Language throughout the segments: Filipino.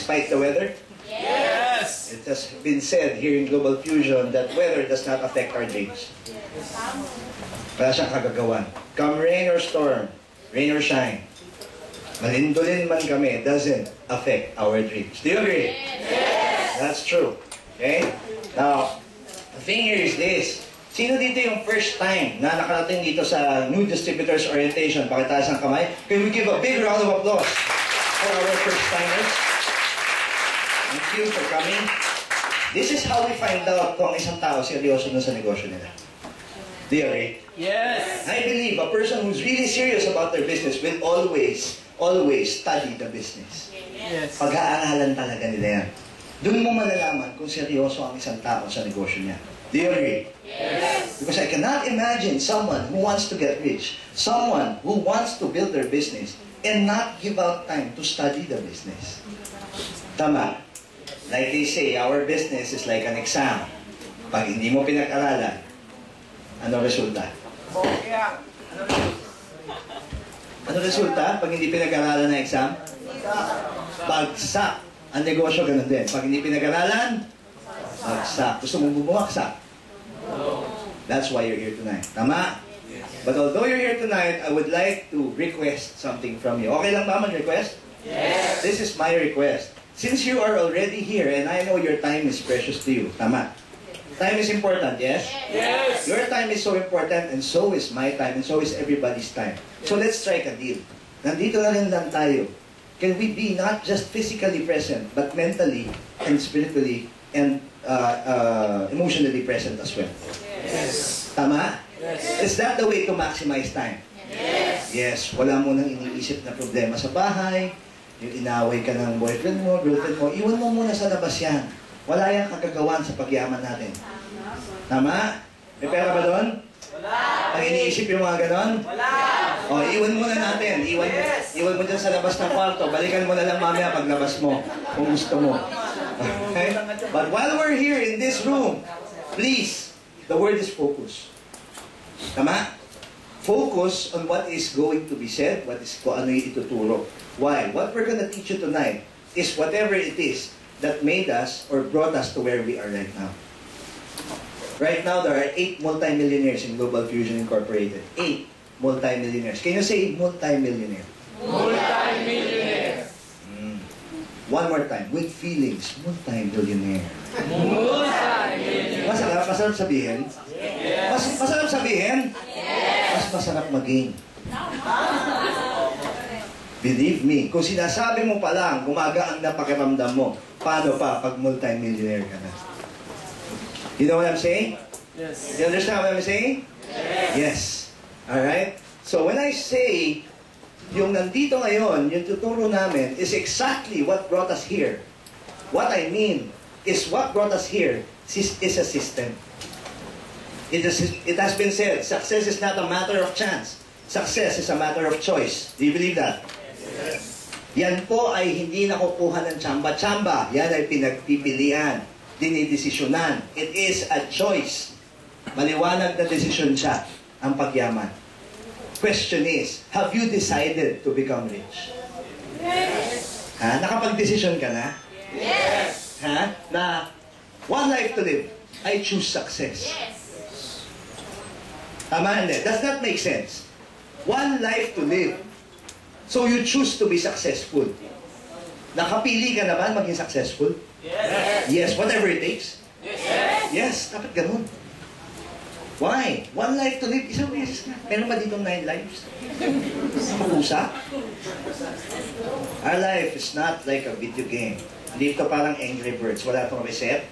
despite the weather? Yes! It has been said here in GlobalFusion that weather does not affect our dreams. Wala siyang kagagawan. Come rain or storm, rain or shine, malindolin man kami, doesn't affect our dreams. Do you agree? Yes! That's true. Okay? Now, the thing here is this. Sino dito yung first time na nakarating dito sa New Distributors Orientation? Pakitaas ang kamay. Can we give a big round of applause for our first timers? Thank you for coming. This is how we find out kung isang tao seryoso na sa negosyo nila. Do you agree? Yes! I believe a person who's really serious about their business will always study the business. Yes. Pag-aaralan talaga nila yan. Doon mo malalaman kung seryoso ang isang tao sa negosyo niya. Do you agree? Yes! Because I cannot imagine someone who wants to get rich, someone who wants to build their business, and not give out time to study the business. Tama. Like they say, our business is like an exam. Pag hindi mo pinag-aralan, ano resulta? Ano resulta pag hindi pinag-aralan na exam? Bagsak. Ang negosyo ganun din. Pag hindi pinag-aralan, bagsak. Gusto mong bumagsak? That's why you're here tonight. Tama? But although you're here tonight, I would like to request something from you. Okay lang ba mag-request? Yes! This is my request. Since you are already here, and I know your time is precious to you. Tama? Time is important, yes? Yes! Your time is so important, and so is my time, and so is everybody's time. So let's strike a deal. Nandito na rin lang tayo. Can we be not just physically present, but mentally and spiritually and emotionally present as well? Yes! Tama? Yes! Is that the way to maximize time? Yes! Yes. Wala mo nang iniisip na problema sa bahay, yung inaway ka ng boyfriend mo, girlfriend mo, iwan mo muna sa labas yan. Wala yung kagagawan sa pagyaman natin. Tama? May pera ba doon? Wala! Pag iniisip yung mga ganon? Wala! O, iwan muna natin. Iwan mo dyan sa labas ng kwarto. Balikan mo na lang mamaya paglabas mo, kung gusto mo. Okay? But while we're here in this room, please, the word is focus. Tama? Focus on what is going to be said, kung ano yung ituturo. Why? What we're going to teach you tonight is whatever it is that made us or brought us to where we are right now. Right now, there are 8 multi-millionaires in GlobalFusion Incorporated. 8 multi-millionaires. Can you say multi-millionaire? Multi-millionaire! One more time, with feelings, multi-millionaire. Multi-millionaire! Masarap sabihin? Yes! Masarap sabihin? Yes! Mas masarap maging. Believe me, kung sinasabi mo pa lang, gumagaan na pakiramdam mo, paano pa pag multi-millionaire ka na? You know what I'm saying? Yes! You understand what I'm saying? Yes! Yes. Alright? So when I say, yung nandito ngayon, yung tuturo namin, is exactly what brought us here. What I mean is what brought us here is a system. It has been said, success is not a matter of chance. Success is a matter of choice. Do you believe that? Yes! Yan po ay hindi nakukuha ng tsamba-tsamba. Yan ay pinagpipilian, dinidesisyonan. It is a choice. Maliwanag na desisyon siya, ang pagyaman. Question is, have you decided to become rich? Yes! Ha? Nakapag-desisyon ka na? Yes! Ha? Na one life to live, I choose success. Yes! Tama hindi? Does that make sense? One life to live. So you choose to be successful. Nakapili ka naman maging successful? Yes! Yes, whatever it takes. Yes! Yes, dapat ganun. Why? One life to live, isang beses na. Meron ba ditong 9 lives? Pusa? Our life is not like a video game. Hindi ito parang Angry Birds. Wala itong reset.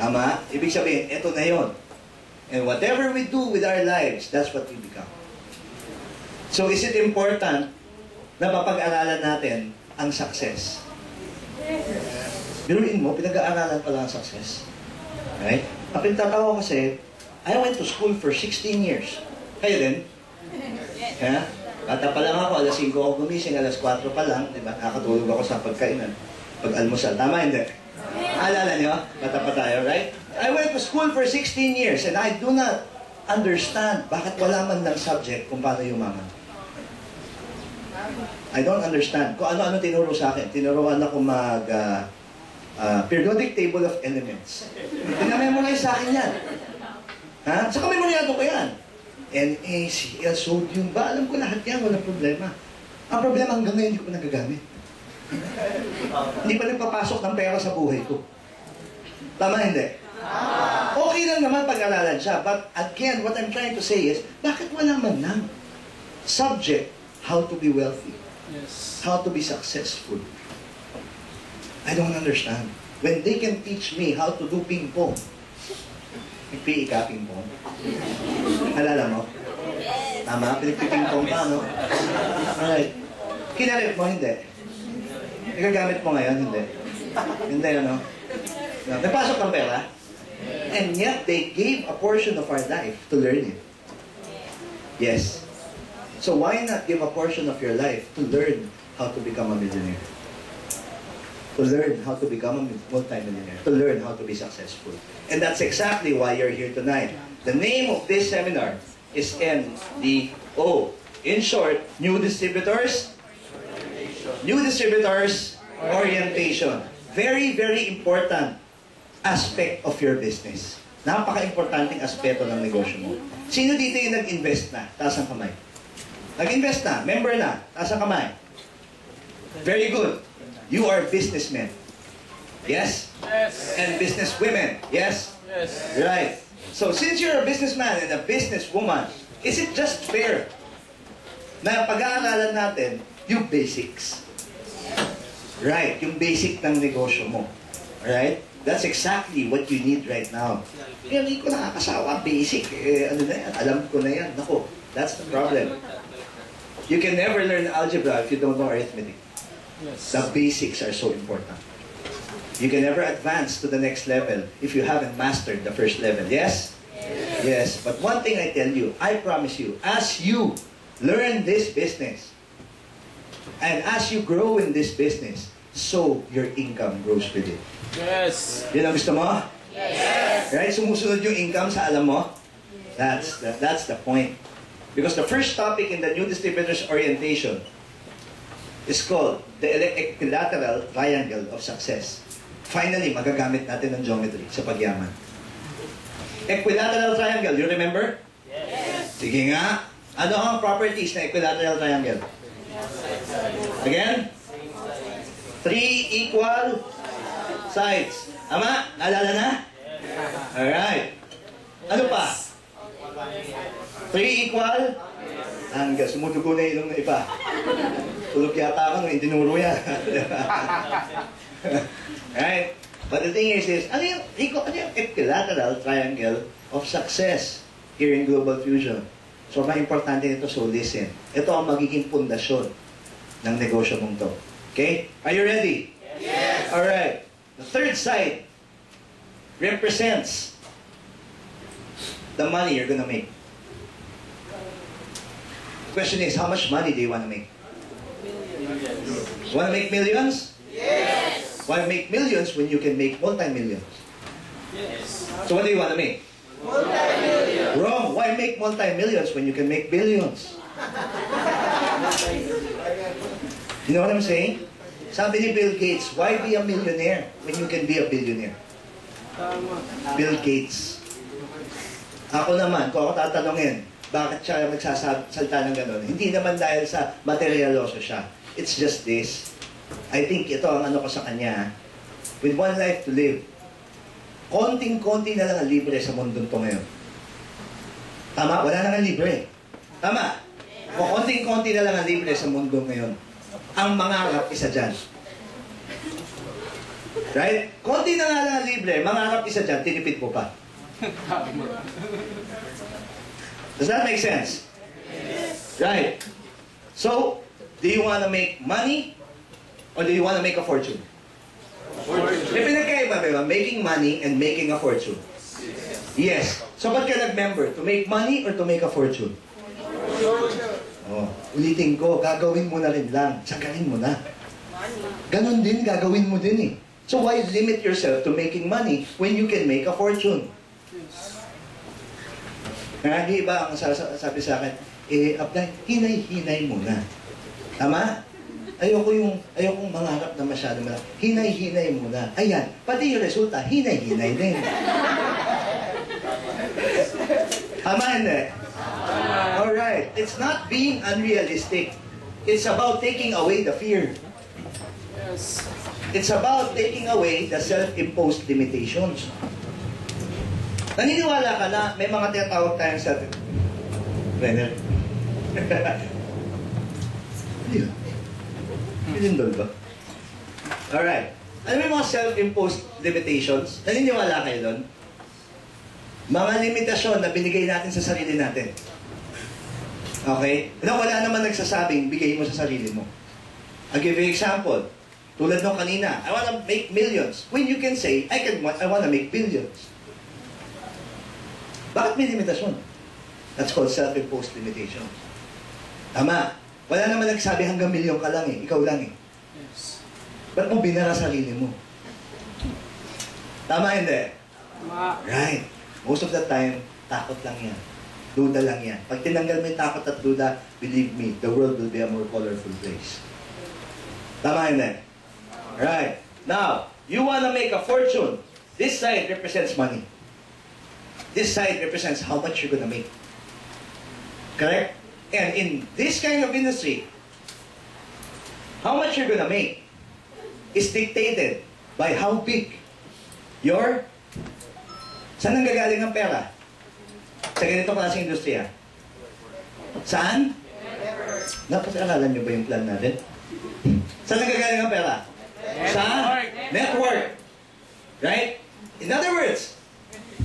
Ama, ibig sabihin, ito na yun. And whatever we do with our lives, that's what we become. So is it important na mapag-aralan natin ang success? Biruin mo, pinag-aaralan pa lang ang success. Right? Kapintatawa kasi, I went to school for 16 years. Kayo din? Yeah? Bata pa lang ako, alas 5 ako gumising, alas 4 pa lang, di ba? Nakatulog ako sa pagkainan. Pag-almusal. Tama, hindi? Alala niyo? Bata pa tayo, right? I went to school for 16 years and I do not understand bakit wala man ng subject kung paano yumaman. I don't understand. Kung ano-ano tinuro sa akin. Tinuruan ako periodic table of elements. Pinamemorize sa akin yan. Ha? Saka memoryado ko yan. NaCl, sodium ba? Alam ko lahat yan, walang problema. Ang problema hanggang ngayon, hindi ko nagagamit. Hindi pa nagpapasok ng pera sa buhay ko. Tama hindi? Okay lang naman pag-aralan siya. But again, what I'm trying to say is, bakit wala man lang subject how to be wealthy? Yes. How to be successful? I don't understand. When they can teach me how to do ping-pong, PE ka, ping-pong? Alala mo? Tama? Pinagpiping-pong ka, no? Alright. Kinalit mo, hindi. Nagagamit mo ngayon, hindi. Hindi, ano? Nagpasok ng pera. And yet, they gave a portion of our life to learn it. Yes. So why not give a portion of your life to learn how to become a millionaire? To learn how to become a multi-millionaire. To learn how to be successful. And that's exactly why you're here tonight. The name of this seminar is NDO. In short, New Distributors Orientation. Very, very important aspect of your business. Napaka-importanting aspeto ng negosyo mo. Sino dito yung nag-invest na? Taas ang kamay. Nag-invest na, member na, taas ang kamay. Very good. You are businessmen. Yes? Yes. And businesswomen. Yes? Yes. Right. So since you're a businessman and a businesswoman, is it just fair na pag-aaralan natin yung basics? Right. Yung basic ng negosyo mo. Right? That's exactly what you need right now. Hindi ko nakakasawa. Basic. Ano na yan? Alam ko na yan. Nako, that's the problem. You can never learn algebra if you don't know arithmetic. Yes. The basics are so important. You can never advance to the next level if you haven't mastered the first level. Yes? Yes. But one thing I tell you, I promise you, as you learn this business, and as you grow in this business, so your income grows with it. Yes. Yun ang gusto mo? Yes. Right? Sumusunod yung income sa alam mo? That's the point. Because the first topic in the New Distributors Orientation is called the equilateral triangle of success. Finally, magagamit natin ng geometry sa pagyaman. Equilateral triangle, you remember? Yes. Sige nga. Ano ang properties ng equilateral triangle? Again? 3 equal sides. Tama? Naalala na? Alright. Ano pa? 3 equal angle. Sumudugo na ilong ng iba. Tulog yata ako nung itinuro yan. Right? But the thing is ano yung equilateral triangle of success here in GlobalFusion? So, importante nito, so listen. Ito ang magiging pundasyon ng negosyo mong to. Okay? Are you ready? Yes. Alright. The third side represents the money you're gonna make. The question is, how much money do you want to make? Millions. Want to make millions? Yes. Want to make millions when you can make multi-millions? Yes. So what do you want to make? Multi-million. Wrong. Why make multi-millions when you can make billions? You know what I'm saying? Sabi ni Bill Gates, why be a millionaire when you can be a billionaire? Tama. Bill Gates. Ako naman, kung ako tatanungin, bakit siya nagsasalta ng gano'n? Hindi naman dahil sa materialoso siya. It's just this. I think ito ang ano ko sa kanya. With one life to live, konting-konti na lang ang libre sa mundong to ngayon. Tama? Wala nang libre. Tama? O konting-konti na lang ang libre sa mundong ngayon. Ang mangarap isa dyan. Right? Konti na nga lang ang libre, mangarap isa dyan, tinipid mo pa. Does that make sense? Yes. Right. So, do you want to make money or do you want to make a fortune? May pinagkaiba, ba? Making money and making a fortune. Yes. So, ba't ka nag-member? To make money or to make a fortune? Oh, ulitin ko, gagawin mo na rin lang. Sagarin mo na. Ganon din, gagawin mo din eh. So, why limit yourself to making money when you can make a fortune? Hindi ba ang sabi sa akin, apply, hinay-hinay muna. Tama? Ayokong mangarap na masyado malaki. Hinay-hinay muna. Ayan, pati yung resulta, hinay-hinay din. Tama, hindi? Alright. It's not being unrealistic. It's about taking away the fear. Yes. It's about taking away the self-imposed limitations. Naniniwala ka na may mga tinatawag tayong self-trainer? Pinindol ba? Alright. Ano yung mga self-imposed limitations? Naniniwala kayo doon? Mga limitasyon na binigay natin sa sarili natin. Okay? Na wala naman nagsasabing, bigay mo sa sarili mo. I'll give you an example. Tulad nung kanina, I wanna make millions. When you can say, I wanna make billions. Bakit may limitasyon? That's called self-imposed limitation. Tama. Wala naman nagsabi hanggang milyon ka lang eh. Ikaw lang eh. Yes. Ba't mo binara sarili mo? Tama hindi? Ma. Right. Most of the time, takot lang yan. Duda lang yan. Pag tinanggal mo yung takot at duda, believe me, the world will be a more colorful place. Tama hindi? Right. Now, you wanna make a fortune. This side represents money. This side represents how much you're gonna make. Correct? And in this kind of industry, how much you're gonna make is dictated by how big your... Saan nanggagaling ang pera? Sa ganitong klaseng industriya? Saan? Napag-aralan niyo ba yung plan natin? Saan nanggagaling ang pera? Sa network. Right? In other words,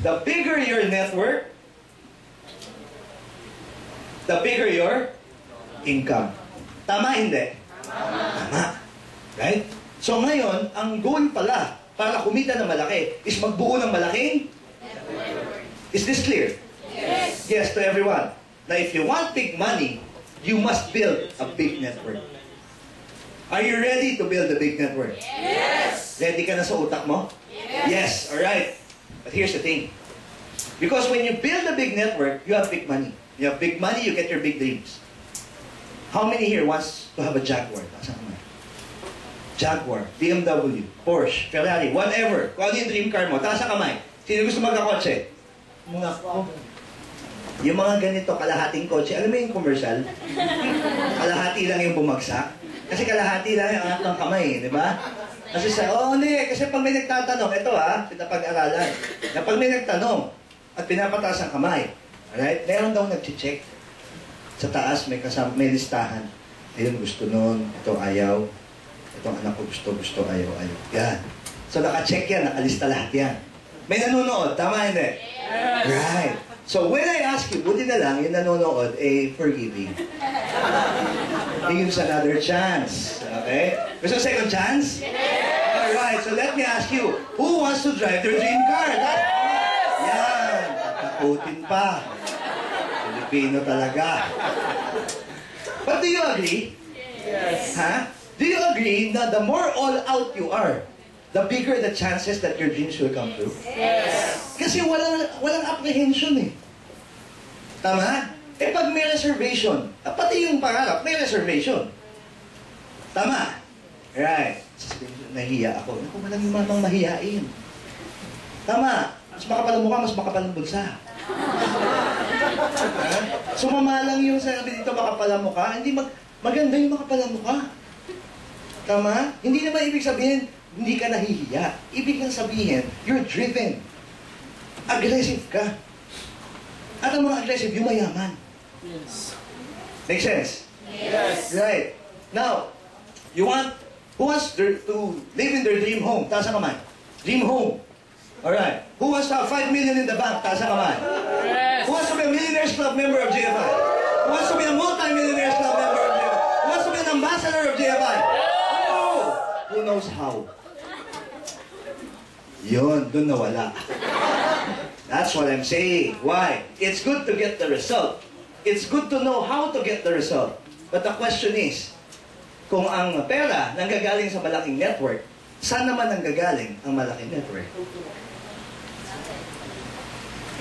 the bigger your network, the bigger your income. Tama, hindi? Tama. Right? So ngayon, ang goal pala para kumita ng malaki is magbuo ng malaking. Is this clear? Yes. Yes to everyone. Now, if you want big money, you must build a big network. Are you ready to build a big network? Yes. Ready ka na sa utak mo? Yes. Alright. But here's the thing. Because when you build a big network, you have big money. You have big money, you get your big dreams. How many here wants to have a Jaguar? Jaguar, BMW, Porsche, Ferrari, whatever. Kung ano yung dream car mo, taas ang kamay. Sino gusto magkakotse? Mga ko. Yung mga ganito, kalahating kotse. Alam mo yung commercial? Kalahati lang yung bumagsak. Kasi kalahati lang yung angat ng kamay, di ba? Kasi hindi. Kasi pag may nagtatanong, ito pinapag-aralan. Na pag may nagtanong at pinapataas ang kamay, alright? Meron daw nag-check. Sa taas, may listahan. Ayun, gusto nun. Ito, ayaw. Itong anak ko gusto, ayaw. Yan. So, naka-check yan. Nakalista lahat yan. May nanonood. Tama, hindi? Yes. Right. So, when I ask you, buti na lang, yung nanonood, forgiving. Give us another chance. Okay? Gusto second chance? Yes. Alright. So, let me ask you, who wants to drive their dream car? Yan. Tatakutin pa. Pilipino talaga. But do you agree? Yes. Huh? Do you agree na the more all-out you are, the bigger the chances that your dreams will come true? Yes. Kasi walang apprehension eh. Tama? Pag may reservation, pati yung pangarap, may reservation. Tama? Right. Nahiya ako. Naku, walang yung mamang mahiyain. Tama. Mas makapal ang mukha, mas makapal ang bulsa. Sumama lang yung sabi dito, makapal ang mukha. Hindi maganda yung makapal ang mukha. Tama? Hindi naman ibig sabihin, hindi ka nahihiya. Ibig lang sabihin, you're driven. Aggressive ka. At ang mga aggressive, yung mayaman. Yes. Make sense? Yes. Right. Now, who wants to live in their dream home? Taas ang kamay. Dream home. Alright. Who wants to have 5 million in the bank? Taas ang kamay. Yes. Who wants to be a Millionaires Club member of GFI? Who wants to be a multi-millionaires club member of GFI? Who wants to be an ambassador of GFI? Oh! Who knows how? Yun, dun nawala. That's what I'm saying. Why? It's good to get the result. It's good to know how to get the result. But the question is, kung ang pera nanggagaling sa malaking network, saan naman nanggagaling ang malaking network?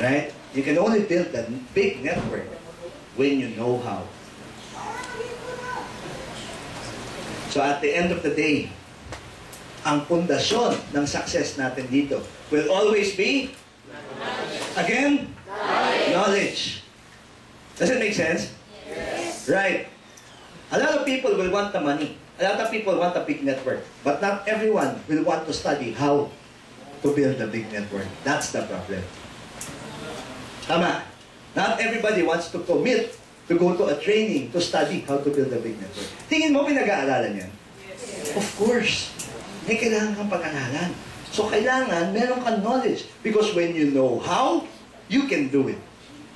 Right? You can only build a big network when you know how. So at the end of the day, ang pundasyon ng success natin dito will always be, again, knowledge. Does it make sense? Yes. Right. A lot of people will want the money. A lot of people want a big network. But not everyone will want to study how to build a big network. That's the problem. Tama. Not everybody wants to commit to go to a training to study how to build a big network. Tingin mo pinag-aaralan yan? Yes. Of course. May kailangan kang pag-aralan. So kailangan meron kang knowledge. Because when you know how, you can do it.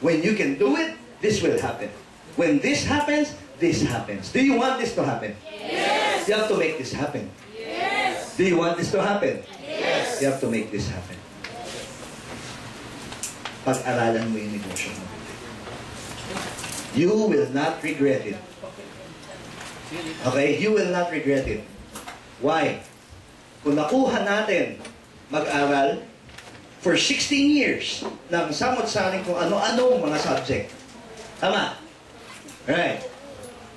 When you can do it, this will happen. When this happens, this happens. Do you want this to happen? Yes. You have to make this happen. Yes. Do you want this to happen? Yes. You have to make this happen. Pag-aralan mo yung negosyo mo. You will not regret it. Okay? You will not regret it. Why? Kung nakuha natin mag-aral for 16 years ng samot-saring kung ano-ano mga subject. Tama? Right.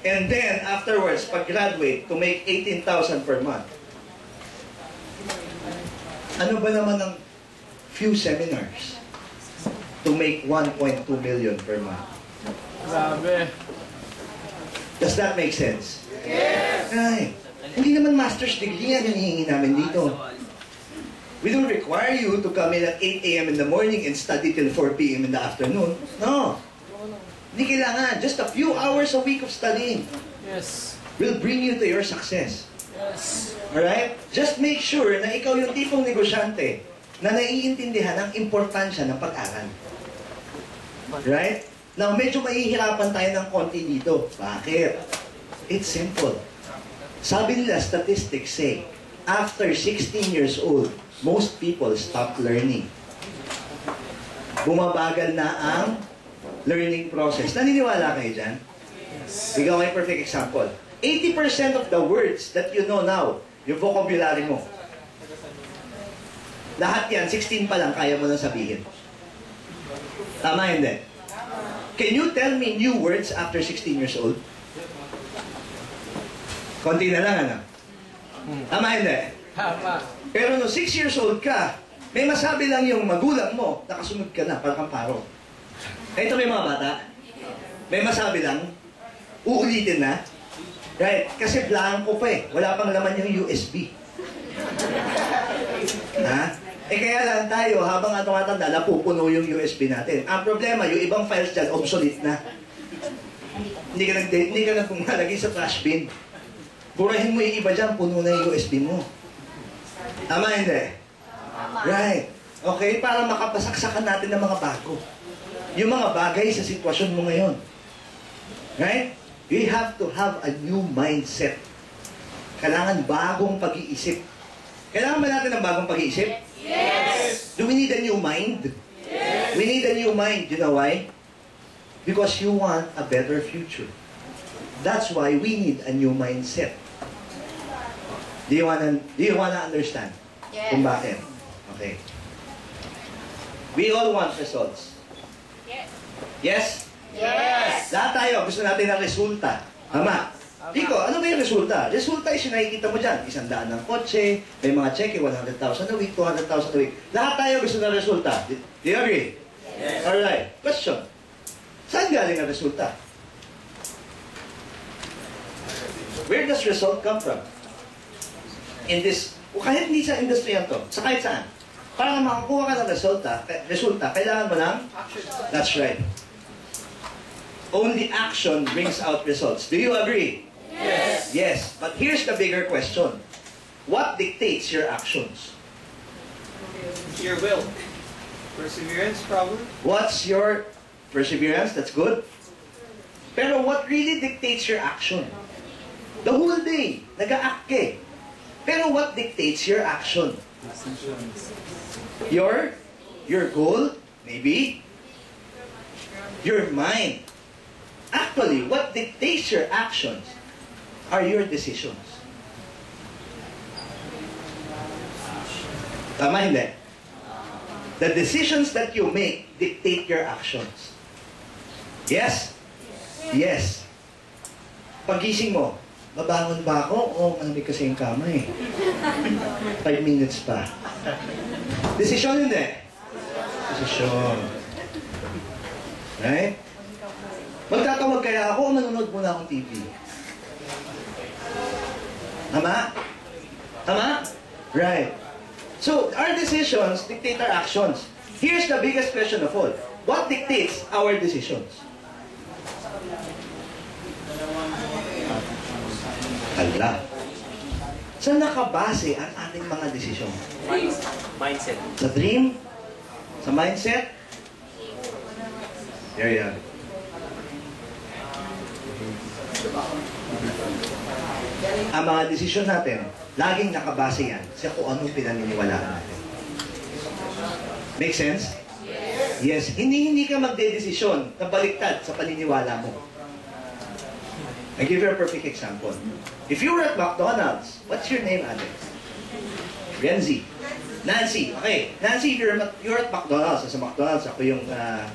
And then, afterwards, pag-graduate, to make 18,000 per month. Ano ba naman ang few seminars to make 1.2 million per month? Grabe. Does that make sense? Yes. Right. Hindi naman master's degree yan yung hihingi namin dito. We don't require you to come in at 8 a.m. in the morning and study till 4 p.m. in the afternoon. No. Hindi kailangan. Just a few hours a week of studying Yes. will bring you to your success. Yes. Alright? Just make sure na ikaw yung tipong negosyante na naiintindihan ang importansya ng pag-aral. Right? Now, medyo mahihirapan tayo ng konti dito. Bakit? It's simple. Sabi nila, statistics say, after 16 years old, most people stop learning. Bumabagal na ang learning process. Naniniwala kayo dyan? Ikaw ay perfect example. 80% of the words that you know now, yung vocabulary mo, lahat yan, 16 pa lang, kaya mo nang sabihin. Tama hindi? Can you tell me new words after 16 years old? Konti na lang, ano? Tama hindi? Tama. Pero no 6 years old ka, may masabi lang yung magulang mo, nakasunod ka na, parang kang paro. Ito may mga bata, may masabi lang, uulitin na. Right? Kasi blanco pa eh. Wala pang laman yung USB. Ha? Eh kaya lang tayo, habang tumatanda, napupuno yung USB natin. Ang problema, yung ibang files dyan, obsolete na. Hindi ka na pumalagay sa trash bin. Burahin mo yung iba dyan, puno na yung USB mo. Tama hindi? Right. Okay? Para makapasaksakan natin ng mga bago. Yung mga bagay sa sitwasyon mo ngayon. Right? You have to have a new mindset. Kailangan bagong pag-iisip. Kailangan ba natin ng bagong pag-iisip? Yes. Do we need a new mind? Yes. We need a new mind. You know why? Because you want a better future. That's why we need a new mindset. Do you wanna understand? Yes. Kung bakit? Okay. We all want results. Yes. Yes? Yes. Lahat tayo, gusto natin ng resulta. Tama. Rico, ano ba yung resulta? Resulta is yung nakikita mo dyan. 100 ng kotse, may mga cheque, 100,000 a week, 200,000 a week. Lahat tayo gusto ng resulta. Do you agree? Yes. Alright. Question. Saan galing ang resulta? Where does result come from? In this, kahit hindi sa industriya to, sa kahit saan. Para makakuha ka ng resulta, kailangan mo ng? That's right. Only action brings out results. Do you agree? Yes. Yes. But here's the bigger question. What dictates your actions? Your will. Perseverance, probably. What's your perseverance? That's good. Pero what really dictates your action? The whole day, nag-a-act ka eh. Pero what dictates your action? Your goal, maybe. Your mind. Actually, what dictates your actions are your decisions. Tama hindi? The decisions that you make dictate your actions. Yes? Yes. Pagising mo, babangon ba ako? O malamig kasi yung kama eh. 5 minutes pa. Desisyon hindi. Desisyon. Right? Magtatawag kaya ako o manonood muna akong TV? Tama? Tama? Right. So, our decisions dictate our actions. Here's the biggest question of all. What dictates our decisions? Hala. Saan nakabase ang ating mga desisyon? Mindset. Sa dream? Sa mindset? There you have it. Ang mga desisyon natin, laging nakabase yan sa kung anong pinaniniwalaan natin. Make sense? Yes. Hindi ka magdedesisyon na baliktad sa paniniwala mo. I give you a perfect example. If you were at McDonald's, what's your name, ate? Renzi. Nancy. Okay. Nancy, you're at McDonald's. Sa McDonald's, ako yung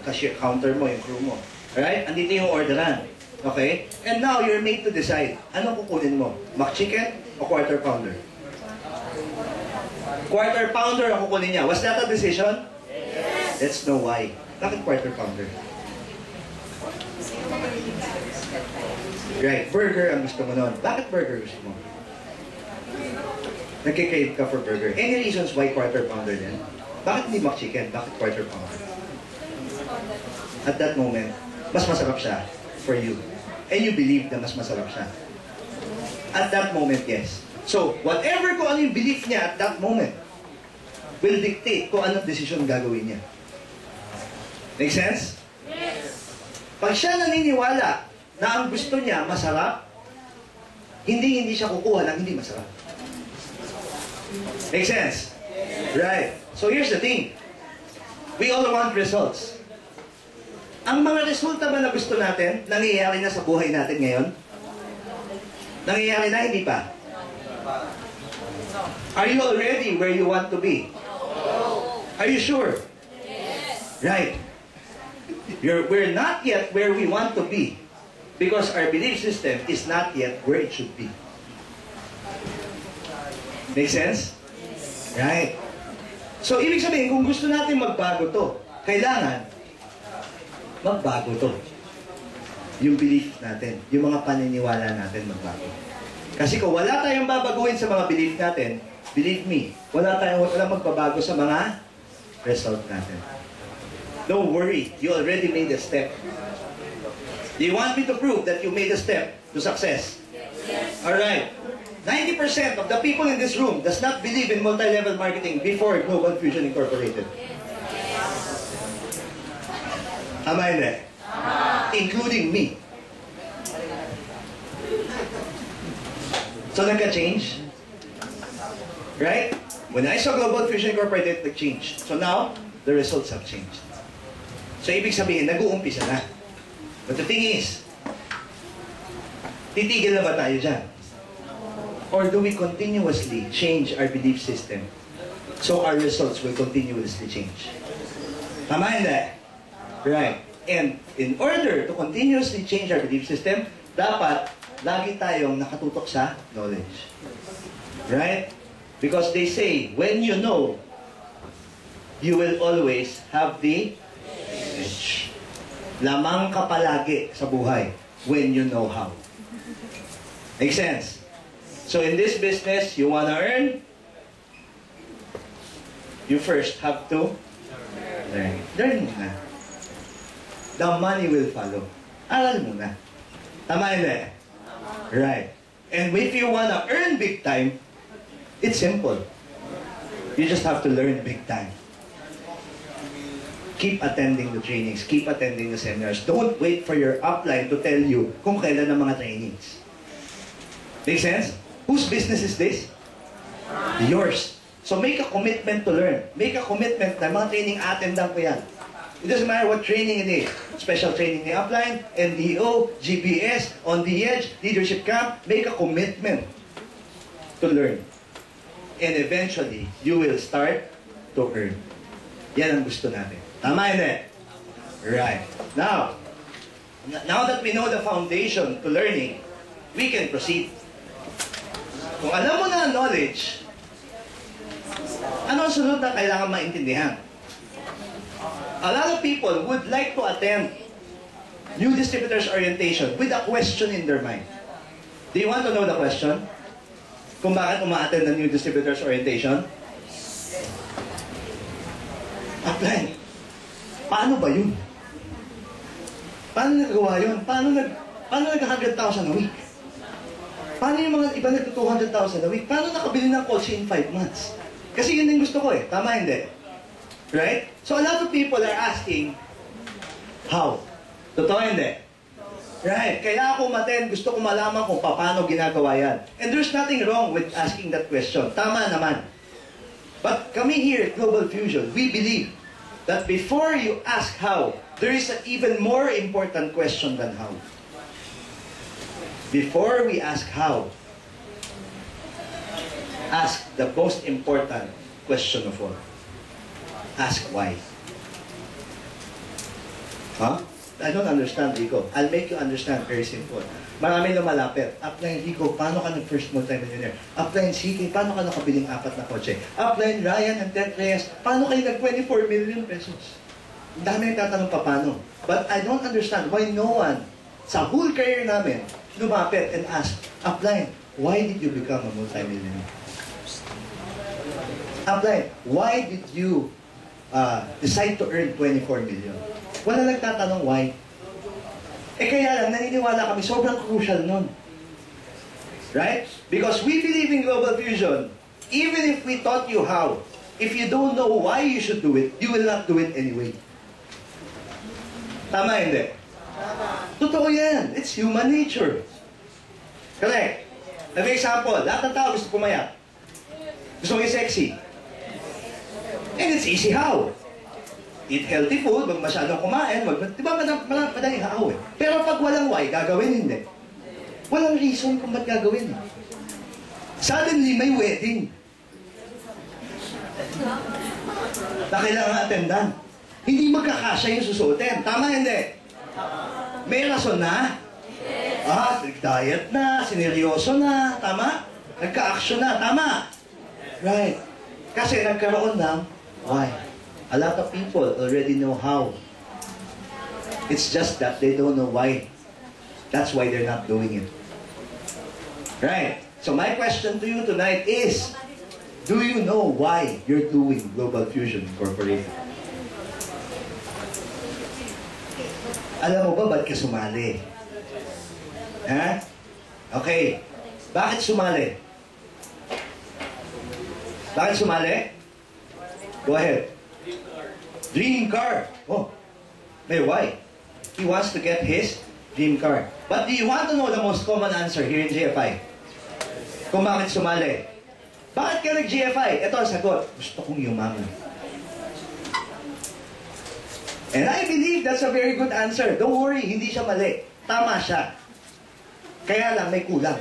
cashier counter mo, yung crew mo. Alright? Andito yung orderan. Okay? And now, you're made to decide. Anong kukunin mo? McChicken o quarter pounder? Quarter pounder ang kukunin niya. Was that a decision? Yes. Let's know why. Bakit quarter pounder? Right. Burger ang gusto mo nun. Bakit burger gusto mo? Nagkikave ka for burger. Any reasons why quarter pounder din? Bakit hindi McChicken? Bakit quarter pounder? At that moment, mas masarap siya for you. And you believe na mas masarap siya. At that moment, yes. So, whatever kung ano yung belief niya at that moment will dictate kung anong desisyon gagawin niya. Make sense? Yes. Pag siya naniniwala na ang gusto niya masarap, hindi siya kukuha ng hindi masarap. Make sense? Right. So here's the thing. We all want results. Ang mga resulta ba na gusto natin, nangyayari na sa buhay natin ngayon? Nangyayari na, hindi pa? Are you already where you want to be? Are you sure? Yes. Right. We're not yet where we want to be because our belief system is not yet where it should be. Make sense? Right. So, ibig sabihin, kung gusto natin magbago to, kailangan magbago to. Yung belief natin, yung mga paniniwala natin magbago. Kasi kung wala tayong babaguhin sa mga belief natin, believe me, walang magbabago sa mga result natin. Don't worry, you already made a step. Do you want me to prove that you made a step to success? Yes. Alright. 90% of the people in this room does not believe in multi-level marketing before GlobalFusion Incorporated. Am I there? Including me. So nagka-change? Right? When I saw GlobalFusion Incorporated, nag-change. So now, the results have changed. So ibig sabihin, nag-uumpisa na. But the thing is, titigil na ba tayo dyan? Or do we continuously change our belief system so our results will continuously change? Tama hindi? Right. And in order to continuously change our belief system, dapat lagi tayong nakatutok sa knowledge. Right? Because they say, when you know, you will always have the edge. Lamang ka palagi sa buhay when you know how. Make sense? So in this business, you want to earn, you first have to learn. Learn muna. The money will follow. Aral muna. Tama yun. Right. And if you want to earn big time, it's simple. You just have to learn big time. Keep attending the trainings. Keep attending the seminars. Don't wait for your upline to tell you kung kailan ang mga trainings. Make sense? Whose business is this? Yours. So make a commitment to learn. Make a commitment na mga training attendan ko yan. It doesn't matter what training it is. Special training ni upline, NDO, GPS, on the edge, leadership camp. Make a commitment to learn. And eventually, you will start to earn. Yan ang gusto natin. Tama hindi? Right. Now that we know the foundation to learning, we can proceed. Kung alam mo na ang knowledge, ano ang sunod na kailangan maintindihan? A lot of people would like to attend new distributors orientation with a question in their mind. Do you want to know the question? Kung bakit uma-attend ng new distributors orientation? Apply. Paano ba yun? Paano nagagawa yun? Paano nag-100,000 a week? Paano yung mga iba nag-200,000 a week? Paano nakabili ng kotse in 5 months? Kasi yun yung gusto ko eh. Tama hindi? Right? So a lot of people are asking, how? Totoo hindi? Right. Kaya ako umattend, gusto ko malaman kung paano ginagawa yan. And there's nothing wrong with asking that question. Tama naman. But kami here at GlobalFusion, we believe that before you ask how, there is an even more important question than how. Before we ask how, ask the most important question of all. Ask why. Huh? I don't understand, Rico. I'll make you understand. Very simple. Marami lumalapit. Upline, Rico, paano ka nag-first multi-millionaire? Upline, CK, paano ka nakabiling 4 na kotse? Upline, Ryan and Ted Reyes, paano kayo nag-24 million pesos? Ang dami nagtatanong pa paano. But I don't understand why no one, sa whole career namin, lumapit and ask, Upline, why did you become a multi-millionaire? Upline, why did you decide to earn 24 million? Wala nagtatanong why. Eh kaya lang, naniniwala kami, sobrang crucial nun. Right? Because we believe in GlobalFusion, even if we taught you how, if you don't know why you should do it, you will not do it anyway. Tama hindi? Totoo yan. It's human nature. Correct? For example, lahat ng tao gusto pumayat. Gusto maging sexy. And it's easy how. Eat healthy food, wag masyadong kumain, di ba madaling haaw eh. Pero pag walang why, gagawin hindi. Walang reason kung ba't gagawin eh. Suddenly, may wedding. Na kailangan attendan. Hindi magkakasya yung susuotin. Tama hindi? May rason na? Nag-diet na, sineryoso na, tama? Nagka-action na, tama? Right. Kasi nagkaroon ng why. A lot of people already know how. It's just that they don't know why. That's why they're not doing it. Right. So my question to you tonight is, do you know why you're doing GlobalFusion Incorporated? Alam mo ba ba't ka sumali? Ha? Okay. Bakit sumali? Bakit sumali? Go ahead. Dream car. Oh, may why? He wants to get his dream car. But do you want to know the most common answer here in GFI? Kung bakit sumali? Bakit ka nag-GFI? Ito ang sagot. Gusto kong yumaman. And I believe that's a very good answer. Don't worry, hindi siya mali. Tama siya. Kaya lang, may kulang.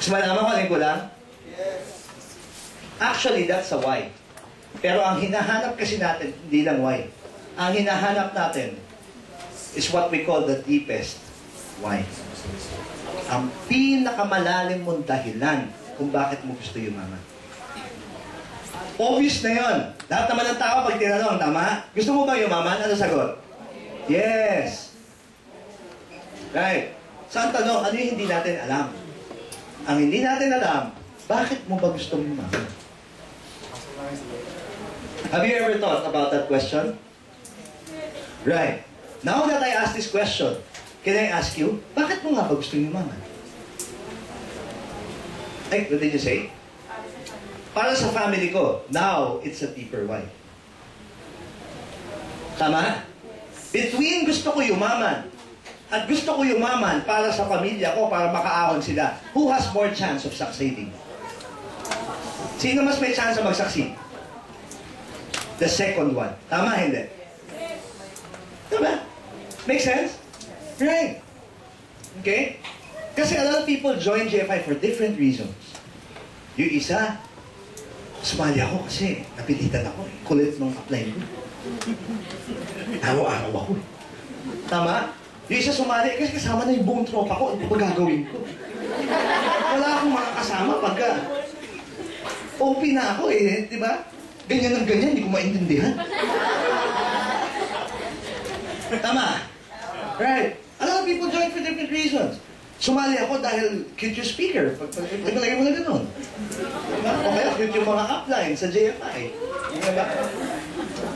Gusto malaman ko ano yung kulang? Actually, that's a why. Pero ang hinahanap kasi natin, hindi lang why. Ang hinahanap natin is what we call the deepest why. Ang pinakamalalim mong dahilan kung bakit mo gusto yumaman. Obvious na yon. Lahat naman ng tao pag tinanong, tama? Gusto mo ba yumaman? Ano sagot? Yes. Right. So ang tanong, ano yung hindi natin alam? Ang hindi natin alam, bakit mo ba gusto yumaman? Have you ever thought about that question? Right. Now that I ask this question, can I ask you, bakit mo nga ba gusto yumaman? Ay, what did you say? Para sa family ko, now it's a deeper why. Tama? Between gusto ko yumaman at gusto ko yumaman para sa pamilya ko, para makaahon sila, who has more chance of succeeding? Sino mas may chance na mag-succeed? The second one. Tama, hindi? Tama? Make sense? Right. Okay? Kasi a lot of people join GFI for different reasons. Yung isa, Sumali ako kasi napilitan ako eh. Kulit nung apply ko. Araw-araw ako eh. Tama? Yung isa sumali kasi kasama na yung buong tropa ko. Ano ba gagawin ko? Wala akong makakasama pagka OP na ako eh. Di ba? Ganyan ng ganyan, hindi ko maintindihan. Tama? Right. A lot of people join for different reasons. Sumali ako dahil cute yung speaker. Pagkalagay mo na gano'n. O kaya cute yung mga upline sa JFI. Diba?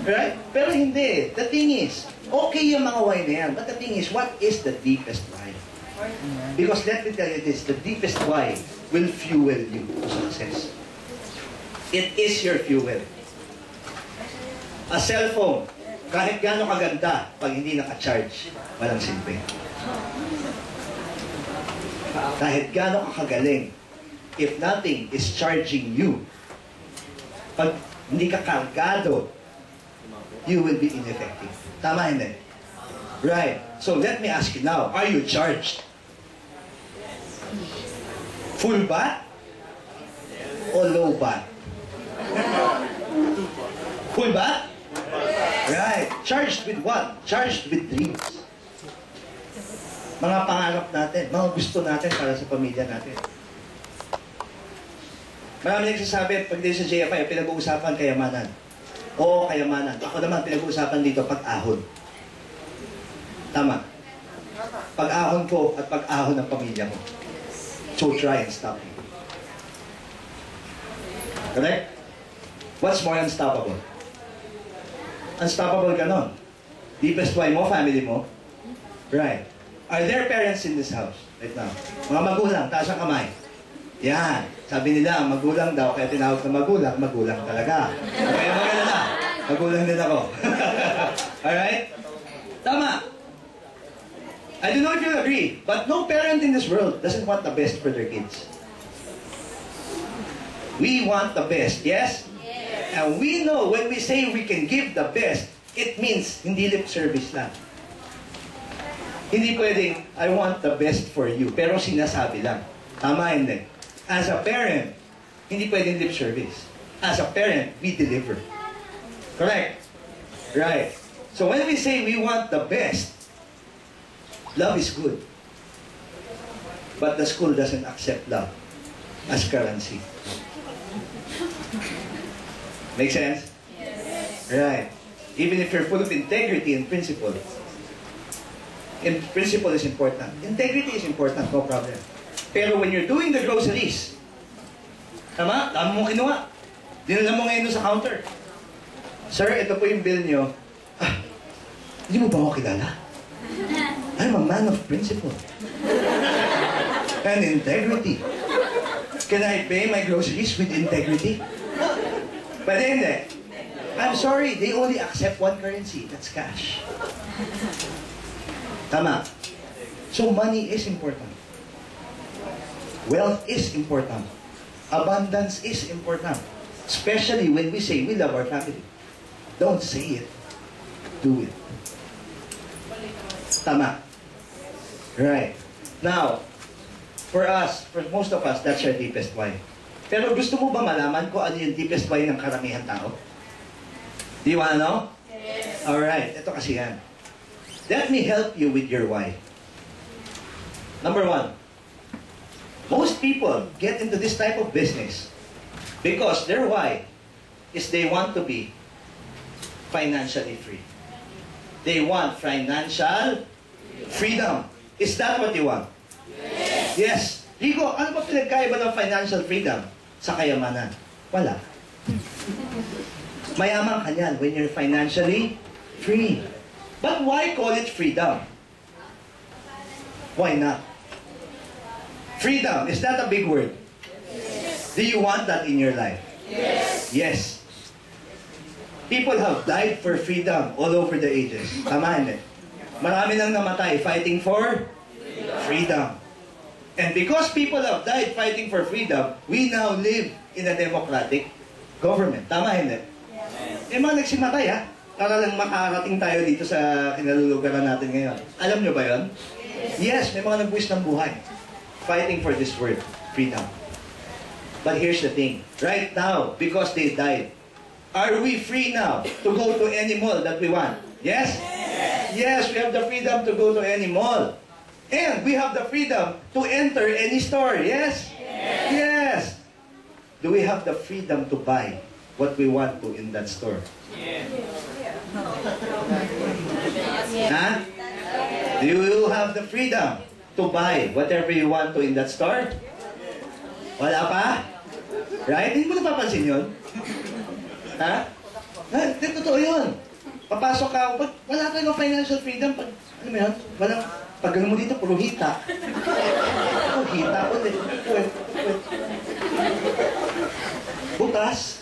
Right? Pero hindi. The thing is, okay yung mga why na yan. But the thing is, what is the deepest why? Because let me tell you this, the deepest why will fuel you to success. It is your fuel. A cellphone, kahit gaano kaganda, pag hindi naka-charge, walang silbi. Kahit gaano kagaling, if nothing is charging you, pag hindi ka kargado, you will be ineffective. Tama hindi? Right. So let me ask you now, are you charged? Full bat? O low bat? Full bat? Right. Charged with what? Charged with dreams. Mga pangarap natin, mga gusto natin para sa pamilya natin. Marami nagsasabi, pag dito sa JFI, pinag-uusapan kayamanan. Oo, kayamanan. Ako naman, pinag-uusapan dito pag-ahon. Tama. Pag-ahon ko at pag-ahon ng pamilya ko. So try and stop me. Correct? What's more unstoppable? Unstoppable ka nun. Deepest why mo, family mo. Right. Are there parents in this house right now? Mga magulang, taas ang kamay. Yan. Sabi nila, ang magulang daw, kaya tinawag na magulang, magulang talaga. Kaya maganda na. Magulang din ako. Alright? Tama. I don't know if you'll agree, but no parent in this world doesn't want the best for their kids. We want the best, yes? Yes. And we know when we say we can give the best, it means hindi lip service lang. Hindi pwedeng, I want the best for you, pero sinasabi lang. Tama hindi. As a parent, hindi pwedeng lip service. As a parent, we deliver. Correct? Right. So when we say we want the best, love is good. But the school doesn't accept love as currency. Make sense? Yes. Right. Even if you're full of integrity and principle. And principle is important. Integrity is important, no problem. Pero when you're doing the groceries, tama? Dami mo kinuha. Dinala mo ngayon sa counter. Sir, ito po yung bill nyo. Ah, hindi mo ba ako kilala? I'm a man of principle. And integrity. Can I pay my groceries with integrity? Pwede hindi. I'm sorry, they only accept one currency. That's cash. Tama. So money is important. Wealth is important. Abundance is important. Especially when we say we love our family. Don't say it. Do it. Tama. Right. Now, for us, for most of us, that's our deepest why. Pero gusto mo ba malaman kung ano yung deepest why ng karamihan tao? Do you wanna know? Yes. Alright, ito kasi yan. Let me help you with your why. Number one, most people get into this type of business because their why is they want to be financially free. They want financial freedom. Is that what you want? Yes. Yes. Rico, ano ba pinagkaiba ng financial freedom sa kayamanan? Wala. Mayaman ka yan when you're financially free. But why call it freedom? Why not? Freedom, is that a big word? Yes. Do you want that in your life? Yes. Yes. People have died for freedom all over the ages. Tama hindi? Marami nang namatay fighting for freedom. And because people have died fighting for freedom, we now live in a democratic government. Tama hindi? Yes. Eh mga nagsimatay ha? Para lang makarating tayo dito sa kinalulugaran natin ngayon. Alam nyo ba yun? Yes, may mga nagbuwis ng buhay. Fighting for this word, freedom. But here's the thing. Right now, because they died, are we free now to go to any mall that we want? Yes? Yes, we have the freedom to go to any mall. And we have the freedom to enter any store. Yes? Yes. Do we have the freedom to buy what we want to in that store? Huh? Do you have the freedom to buy whatever you want to in that store? Wala pa? Right? Hindi mo napapansin yun? Ha? Totoo yun. Papasok ka, wala tayong financial freedom. Ano mo yun? Pag gano'n mo dito, puro hita. Puro hita. Ulit. Bukas.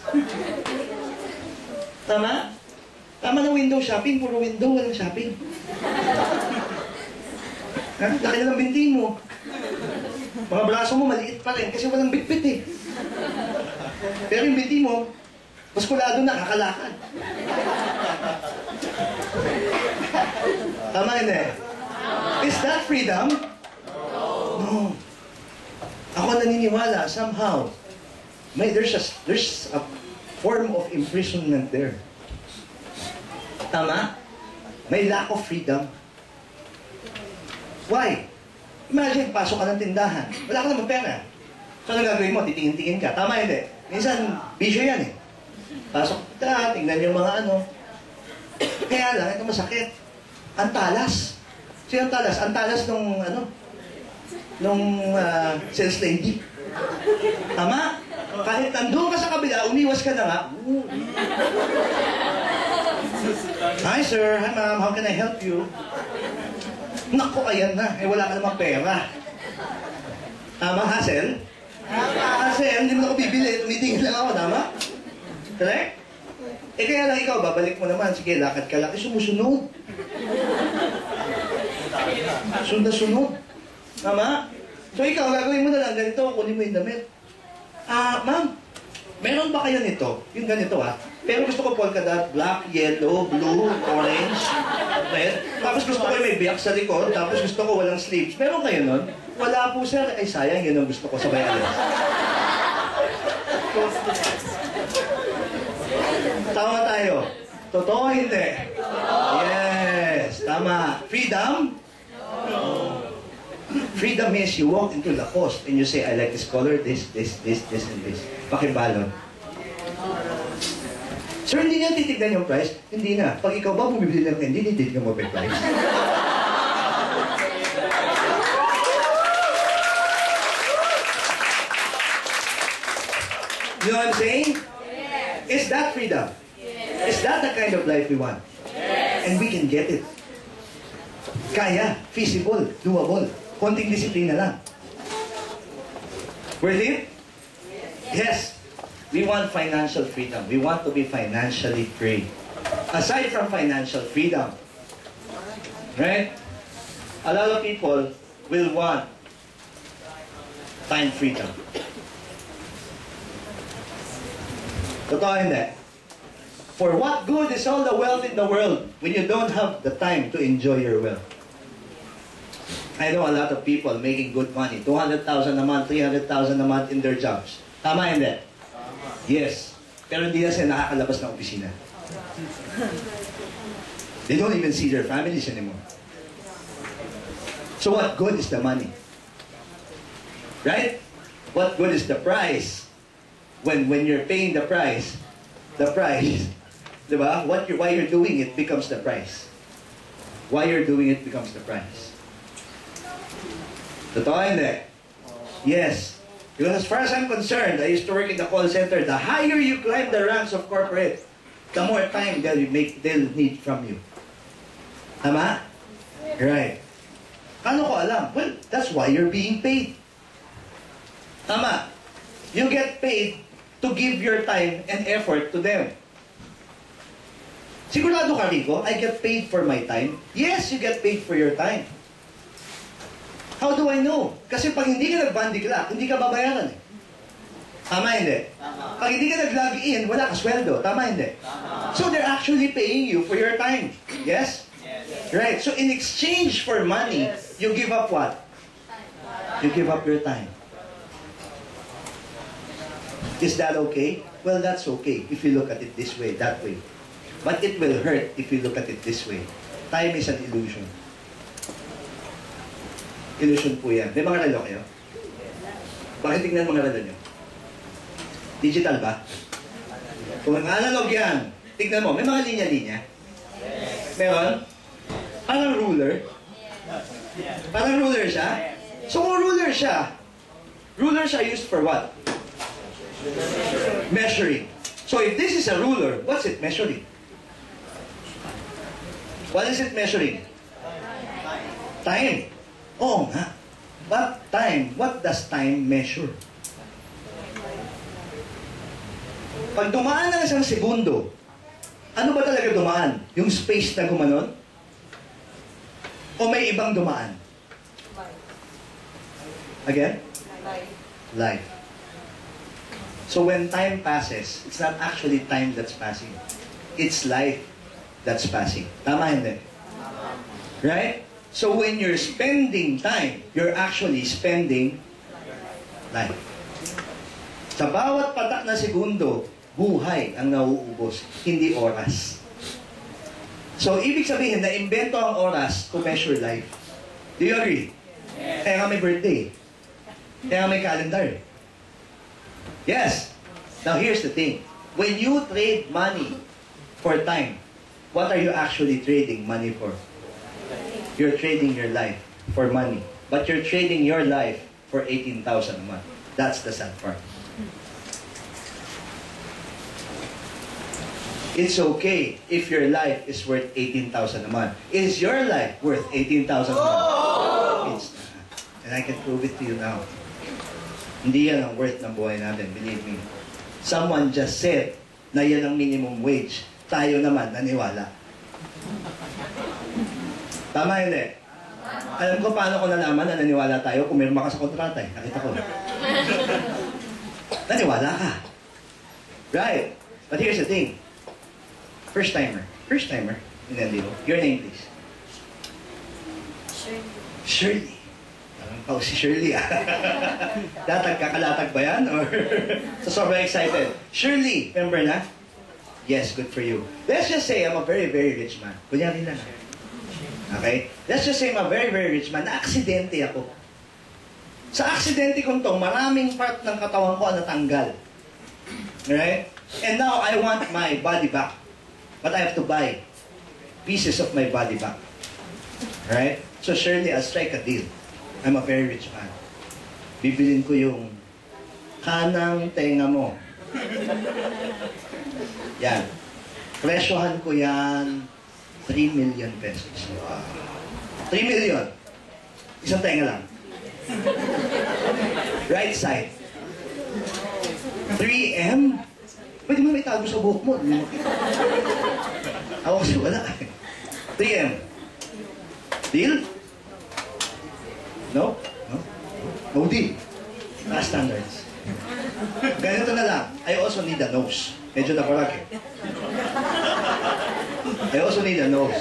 Tama? Tama na window shopping, puro window, walang shopping. Ha? Laki na lang binti mo. Mga braso mo maliit pa rin kasi walang bitbit eh. Pero yung binti mo, muskulado na, kakalakad. Tama yun eh. Is that freedom? No. Ako naniniwala, somehow, there's a form of imprisonment there. Tama? May lack of freedom. Why? Imagine, pasok ka ng tindahan. Wala ka naman pera. So, ano gagawin mo? Titingin-tingin ka. Tama hindi? Minsan, bisyo yan eh. Pasok ka, tingnan yung mga ano. Kaya lang, ito masakit. Ang talas. Sino ang talas? Ang talas nung, sales lady. Tama? Kahit nandun ka sa kabila, umiwas ka na nga. Hi sir, hi ma'am, how can I help you? Naku, ayan na. Eh, wala ka namang pera. Tama, hassle? Hassle, hindi mo na ako bibili. Tumitingin lang ako, tama? Correct? Eh, kaya lang ikaw, babalik mo naman. Sige, lakad ka lang. Eh, sumusunod. Sunod. Tama? So, ikaw, gagawin mo na lang ganito. Kunin mo yung damit. Ma'am, meron ba kayo nito? Yung ganito, Pero gusto ko polka dot, black, yellow, blue, orange, red. Tapos gusto ko may biyak sa likod, tapos gusto ko walang sleeves. Meron kayo nun? Wala po, sir. Ay, sayang, yun ang gusto ko. Sabay alis. Tama tayo. Totoo, hindi? Yes. Tama. Freedom? Freedom means you walk into the post and you say, I like this color, this, and this. Pakibalon. Sir, hindi niya titignan yung price? Hindi na. Pag ikaw ba bumibili ng candy, hindi titignan mo ba yung price? You know what I'm saying? Yes. Is that freedom? Yes. Is that the kind of life we want? Yes. And we can get it. Kaya, feasible, doable. Konting disiplina lang. Worth it? Yes. We want financial freedom. We want to be financially free. Aside from financial freedom, right? A lot of people will want time freedom. Totoo hindi? For what good is all the wealth in the world when you don't have the time to enjoy your wealth? I know a lot of people making good money. 200,000 a month, 300,000 a month in their jobs. Tama hindi? Yes. Pero hindi na sila nakakalabas ng opisina. They don't even see their families anymore. So what good is the money? Right? What good is the price? When you're paying the price, diba? Why you're doing it becomes the price. Why you're doing it becomes the price. Totoo hindi? Yes. Because as far as I'm concerned, I used to work in the call center. The higher you climb the ranks of corporate, the more time they'll need from you. Tama? Right. Ano ko alam? Well, that's why you're being paid. Tama. You get paid to give your time and effort to them. Sigurado ka, Rico, I get paid for my time? Yes, you get paid for your time. How do I know? Kasi pag hindi ka nag-bandy clock, hindi ka babayaran eh. Tama hindi? Tama. Pag hindi ka nag-log in, wala ka sweldo. Tama hindi? Tama. So they're actually paying you for your time. Yes? Yes. Right. So in exchange for money, you give up what? You give up your time. Is that okay? Well, that's okay if you look at it this way, that way. But it will hurt if you look at it this way. Time is an illusion. Illusion po yan. May mga relo kayo? Bakit tingnan mga relo nyo? Digital ba? Kung analog yan, tignan mo, may mga linya-linya. Meron? Parang ruler. Parang ruler siya. So kung ruler siya used for what? Measuring. So if this is a ruler, what's it measuring? What is it measuring? Time. Oo nga. But time, what does time measure? Pag dumaan ng isang segundo, ano ba talaga dumaan? Yung space na gumanon? O may ibang dumaan? Again? Life. So when time passes, it's not actually time that's passing. It's life that's passing. Tama hindi? Right? So when you're spending time, you're actually spending life. Sa bawat patak na segundo, buhay ang nauubos, hindi oras. So ibig sabihin na imbento ang oras to measure life. Do you agree? Kaya nga may birthday. Kaya nga may calendar. Yes. Now here's the thing. When you trade money for time, what are you actually trading money for? You're trading your life for money. But you're trading your life for 18,000 a month. That's the sad part. It's okay if your life is worth 18,000 a month. Is your life worth 18,000 a month? It's not. And I can prove it to you now. Hindi yan ang worth ng buhay natin, believe me. Someone just said na yan ang minimum wage. Tayo naman naniwala. Tama hindi? Alam ko paano ko nalaman na naniwala tayo. Pumirma ka sa kontrata eh. Nakita ko. Naniwala ka. Right. But here's the thing. First timer. First timer. Your name please. Shirley. Oh, si Shirley ah. Kakalatag ba yan? Or so sobrang excited. Shirley, remember na? Yes, good for you. Let's just say I'm a very, very rich man. Kunyari lang. Okay? Let's just say I'm a very, very rich man. Na-aksidente ako. Sa aksidente kong to, maraming part ng katawan ko ang natanggal. Alright? And now I want my body back. But I have to buy pieces of my body back. Alright? So Shirley, I'll strike a deal. I'm a very rich man. Bibilin ko yung kanang tenga mo. Yan. Presyohan ko yan 3 million pesos. 3 million. Isang tenga lang. Right side. 3M? Pwede mo may tago sa buhok mo. Ako kasi wala. 3M. Deal? No? No? No deal. Taas standards. Ganito na lang. I also need a nose. Medyo naparag eh. I also need a nose.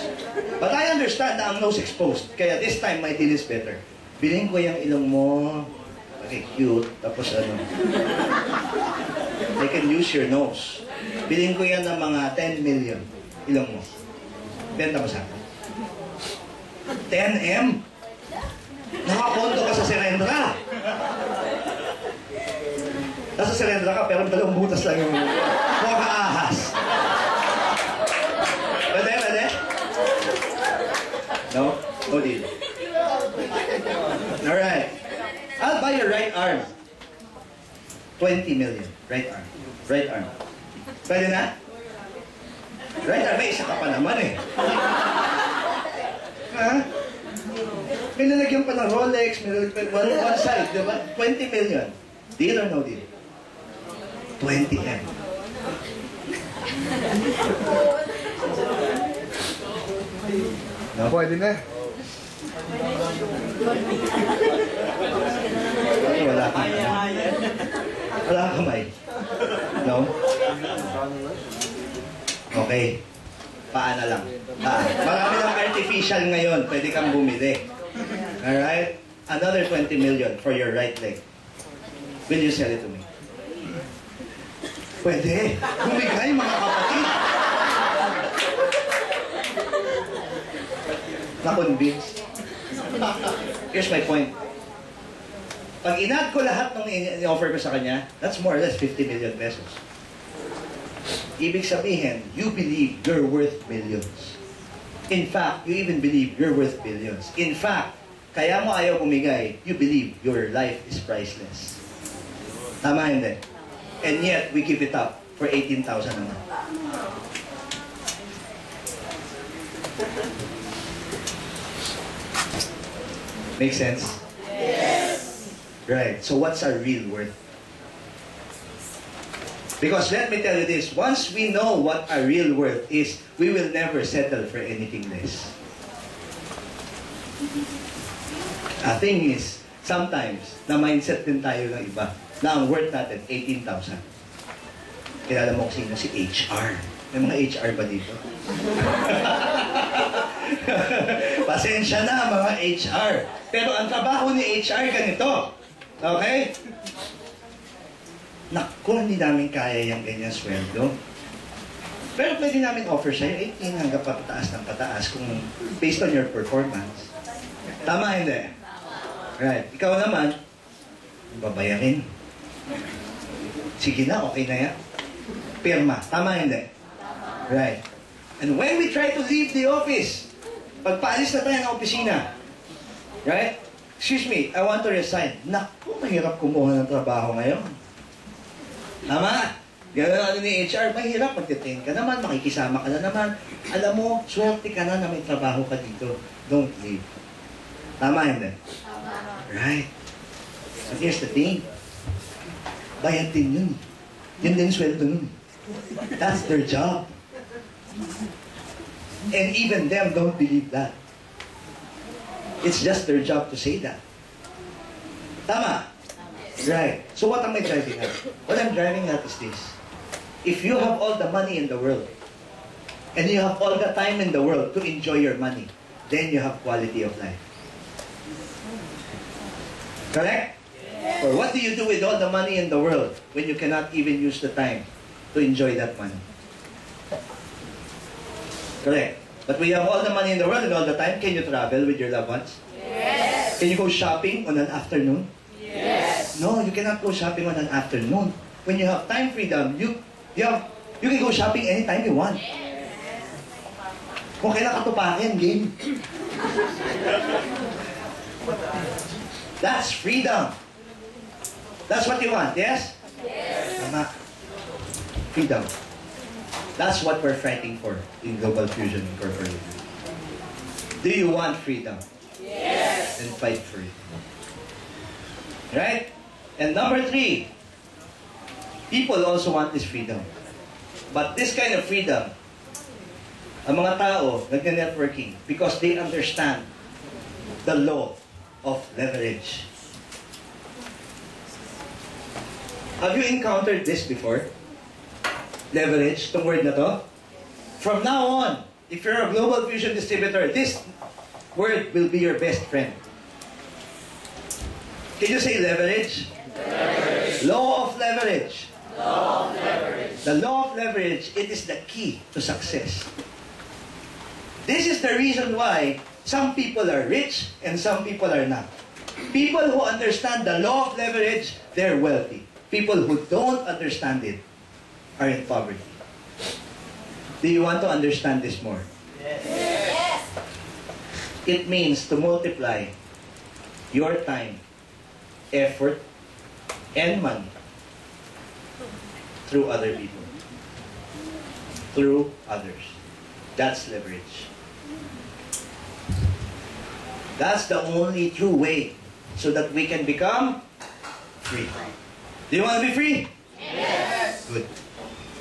But I understand na ang nose exposed. Kaya this time my deal is better. Bilhin ko yung ilong mo. Okay, cute. Tapos ano. I can use your nose. Bilhin ko yan ng mga 10 million. Ilong mo. Benta mo sa akin. 10M? Nakakondo ka sa Serendra. Nasa Serendra ka, pero dalawang butas lang yung mga ahas. Pwede, pwede? No? No deal. Alright. I'll buy your right arm. 20 million. Right arm. Right arm. Pwede na? Right arm. May isa ka pa naman eh. Ha? May nalagyan pa ng Rolex, may nalagyan pa one side, di ba? 20 million. Deal or no deal? 20M. No? Pwede na. Wala kang wala kang kamay. No? Okay. Paa na lang. Marami ng artificial ngayon. Pwede kang bumili. Alright? Another 20 million for your right leg. Will you sell it to me? Pwede. Bumigay, mga kapatid. Na-convince. Here's my point. Pag inad ko lahat ng i-offer ko sa kanya, that's more or less 50 million pesos. Ibig sabihin, you believe you're worth millions. In fact, you even believe you're worth billions. In fact, kaya mo ayaw bumigay, you believe your life is priceless. Tama hindi? And yet, we give it up for 18,000 a month. Make sense? Yes. Right. So what's our real worth? Because let me tell you this, once we know what our real worth is, we will never settle for anything less. The thing is, sometimes, na-mindset din tayo ng iba na ang worth natin, 18,000. Kilala mo kung sino si HR. May mga HR ba dito? Pasensya na, mga HR. Pero ang trabaho ni HR ganito. Okay? Naku, hindi namin kaya yung ganyan sweldo. Pero pwede namin offer sa'yo 18 hanggang pataas ng pataas kung based on your performance. Tama, hindi? Right. Ikaw naman, babayarin. Sige na, okay na yan. Pirma. Tama, hindi? Right. And when we try to leave the office, pagpaalis na tayo ng opisina, right? Excuse me, I want to resign. Naku, mahirap kumuha ng trabaho ngayon. Tama? Gano'n ano ni HR, mahirap magtitrain ka naman, makikisama ka na naman. Alam mo, swerte ka na may trabaho ka dito. Don't leave. Tama, hindi? Right. So here's the thing. Bayad din yun. Yun din sweldo nun. That's their job. And even them don't believe that. It's just their job to say that. Tama? Right. So what am I driving at? What I'm driving at is this. If you have all the money in the world, and you have all the time in the world to enjoy your money, then you have quality of life. Correct? Yes. Or what do you do with all the money in the world when you cannot even use the time to enjoy that money? Correct. But when you have all the money in the world and all the time, can you travel with your loved ones? Yes. Can you go shopping on an afternoon? Yes. No, you cannot go shopping on an afternoon. When you have time freedom, you can go shopping anytime you want. Kung kailan katupakin, game. That's freedom. That's what you want, yes? Yes. Tama. Freedom. That's what we're fighting for in GlobalFusion Incorporated. Do you want freedom? Yes. Then fight for it. Right? And number 3, people also want this freedom. But this kind of freedom, ang mga tao nagne-networking because they understand the law of leverage. Have you encountered this before? Leverage, itong word na to? From now on, if you're a GlobalFusion distributor, this word will be your best friend. Can you say leverage? Leverage. Law of leverage. Law of leverage. The law of leverage, it is the key to success. This is the reason why some people are rich and some people are not. People who understand the law of leverage, they're wealthy. People who don't understand it are in poverty. Do you want to understand this more? Yes. It means to multiply your time, effort, and money through other people. Through others. That's leverage. That's the only true way so that we can become free. Do you want to be free? Yes. Good.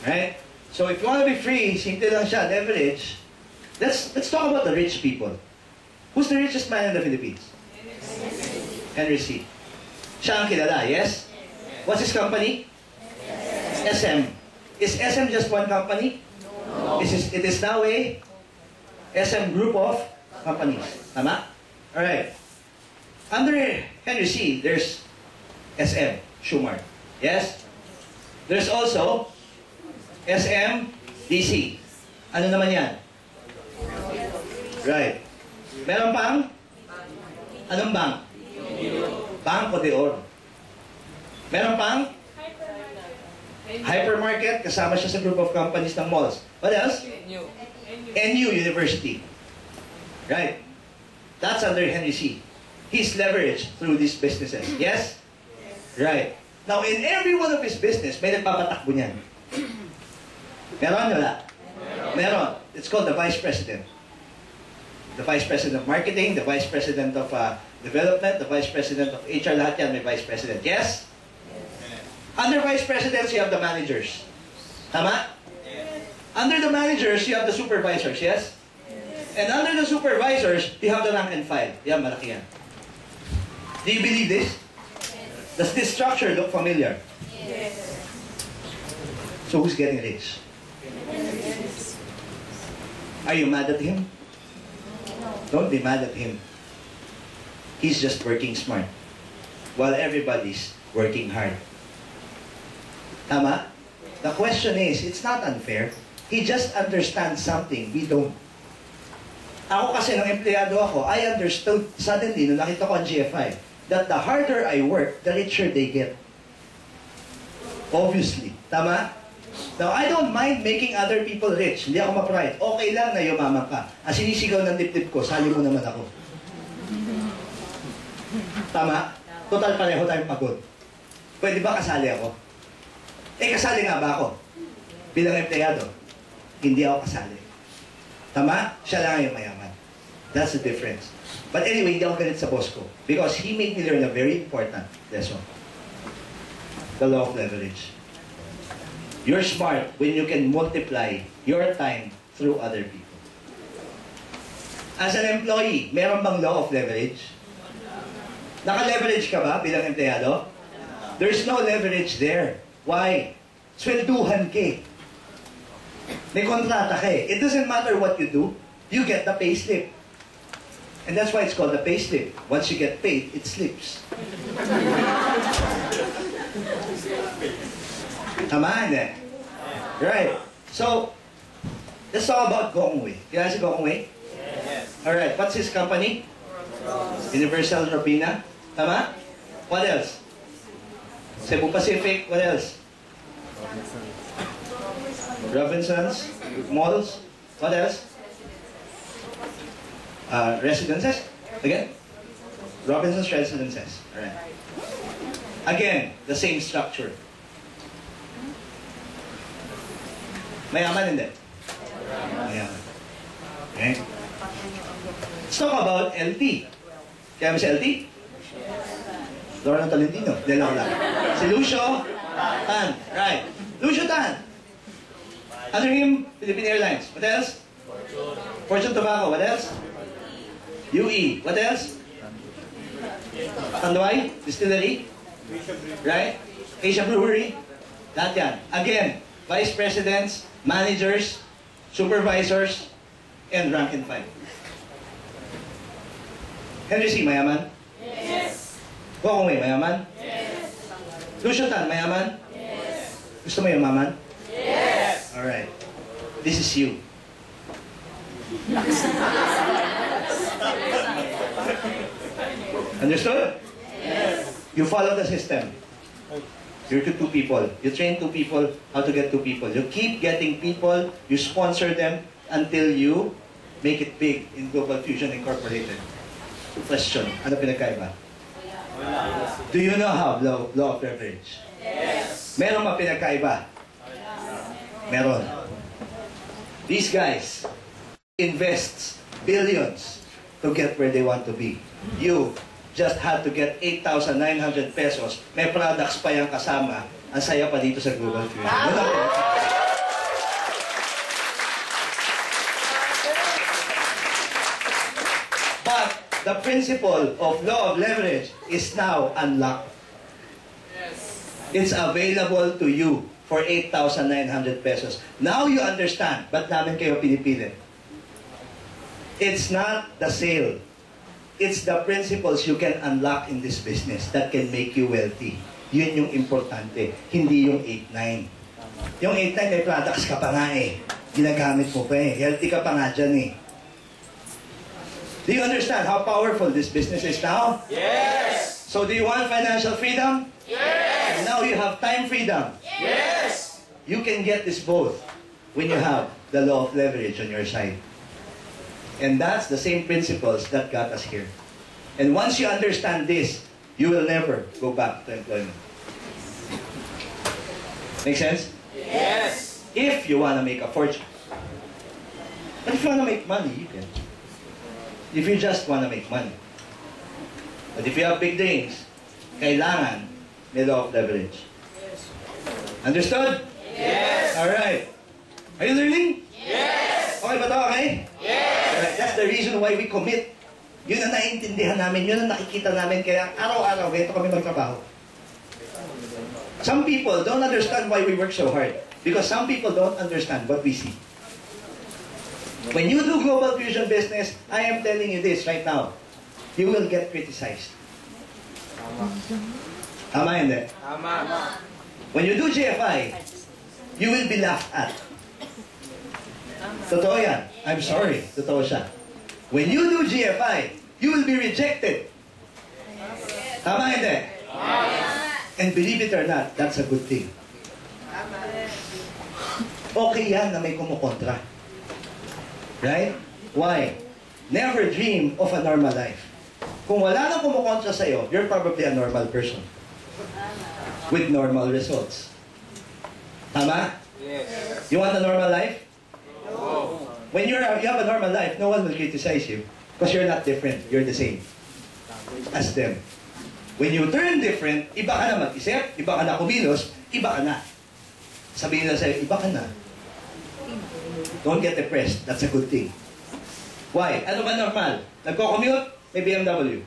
Right? So if you want to be free, simple lang siya, leverage. Let's talk about the rich people. Who's the richest man in the Philippines? Henry C. Siya ang kilala, yes? What's his company? SM. Is SM just one company? No. It is now a SM group of companies. Tama? Alright. Under Henry C, there's SM, Schumart. Yes? There's also SMDC. Ano naman yan? Right. Meron pang? Anong bank? Banco de Oro. Meron pang? Hypermarket. Kasama siya sa group of companies ng malls. What else? NU University. Right. That's under Henry C. He's leveraged through these businesses. Yes? Right. Now, in every one of his business, may nagpapatakbo niyan. Meron, wala? Meron. It's called the Vice President. The Vice President of Marketing, the Vice President of Development, the Vice President of HR, lahat yan may Vice President. Yes? Under Vice Presidents, you have the managers. Tama? Under the managers, you have the supervisors. Yes? And under the supervisors, you have the rank and file. Yan, malaki yan. Do you believe this? Does this structure look familiar? Yes. So who's getting rich? Are you mad at him? Don't be mad at him. He's just working smart. While everybody's working hard. Tama? The question is, it's not unfair. He just understands something we don't. Ako kasi nung empleyado ako, I understood suddenly, nung nakita ko ang GFI, that the harder I work, the richer they get. Obviously. Tama? Now, I don't mind making other people rich. Hindi ako ma-pride. Okay lang na yumaman ka. Ang sinisigaw ng dip-dip ko, sali mo naman ako. Tama? Total pareho tayong pagod. Pwede ba kasali ako? Eh, kasali nga ba ako? Bilang empleyado. Hindi ako kasali. Tama? Siya lang yung mayaman. That's the difference. But anyway, hindi ako galit sa boss ko. Because he made me learn a very important lesson. The law of leverage. You're smart when you can multiply your time through other people. As an employee, meron bang law of leverage? Naka-leverage ka ba bilang empleyado? There's no leverage there. Why? Swelduhan ka eh. May kontrata ka eh. It doesn't matter what you do, you get the pay slip. And that's why it's called the pay slip. Once you get paid, it slips. Tama, hindi? Right. So, let's talk about Gong Wei. Kaya si Gong Wei? Yes. Alright, what's his company? Universal Robina. Tama? What else? Cebu Pacific. What else? Robinsons. Malls. What else? Residences. Again? Robinsons Residences. Alright. Again, the same structure. Mayaman, hindi? Mayaman. Okay? Let's talk about LT. Kaya mo si LT? Laura ng Tolentino. Dahil ako lang. Si Lucio Tan. Right. Lucio Tan. Under him, Philippine Airlines. What else? Fortune Tobacco. What else? UE. What else? Tanduay Distillery. Right? Asia Brewery. Lahat yan. Again, Vice Presidents, Managers, Supervisors, and rank and file. Henry C. Mayaman? Yes. Gong Wei, mayaman? Yes. Lucio Tan, mayaman? Yes. Gusto mo yumaman? Yes. Alright. This is you. Understood? Yes. You follow the system. You recruit 2 people. You train 2 people how to get 2 people. You keep getting people. You sponsor them until you make it big in GlobalFusion Incorporated. Question. Ano pinagkaiba? Do you know how law of leverage? Yes. Meron ba pinagkaiba? Meron. These guys invest billions to get where they want to be. You just had to get 8,900 pesos. May products pa yung kasama. Ang saya pa dito sa GlobalFusion. Yun ang But the principle of law of leverage is now unlocked. It's available to you for 8,900 pesos. Now you understand ba't namin kayo pinipilit. It's not the sale. It's the principles you can unlock in this business that can make you wealthy. Yun yung importante, hindi yung 8-9. Yung 8-9 may products ka pa nga eh. Ginagamit mo pa eh. Healthy ka pa nga dyan eh. Do you understand how powerful this business is now? Yes. So do you want financial freedom? Yes. And now you have time freedom. Yes. You can get this both when you have the law of leverage on your side. And that's the same principles that got us here. And once you understand this, you will never go back to employment. Make sense? Yes. If you want to make a fortune. But if you want to make money, you can. If you just want to make money. But if you have big dreams, kailangan may law of leverage. Understood? Yes. Alright. Are you learning? Yes. Okay ba ito? Okay? Yes. Alright, that's the reason why we commit. Yun ang naiintindihan namin, yun ang nakikita namin, kaya araw-araw, ganito kami magtrabaho. Some people don't understand why we work so hard. Because some people don't understand what we see. When you do GlobalFusion business, I am telling you this right now. You will get criticized. Tama hindi? Tama. When you do GFI, you will be laughed at. Totoo yan. I'm sorry. Totoo siya. When you do GFI, you will be rejected. Tama hindi? And believe it or not, that's a good thing. Okay yan na may kumukontra. Right? Why? Never dream of a normal life. Kung wala nang kumukontra sa'yo, you're probably a normal person. With normal results. Tama? Yes. You want a normal life? No. When you have a normal life, no one will criticize you. Because you're not different. You're the same. As them. When you turn different, iba ka na mag-isip, iba ka na kumilos, iba ka na. Sabihin nila sa'yo, iba ka na. Don't get depressed. That's a good thing. Why? Ano ba normal? Nagko-commute? May BMW.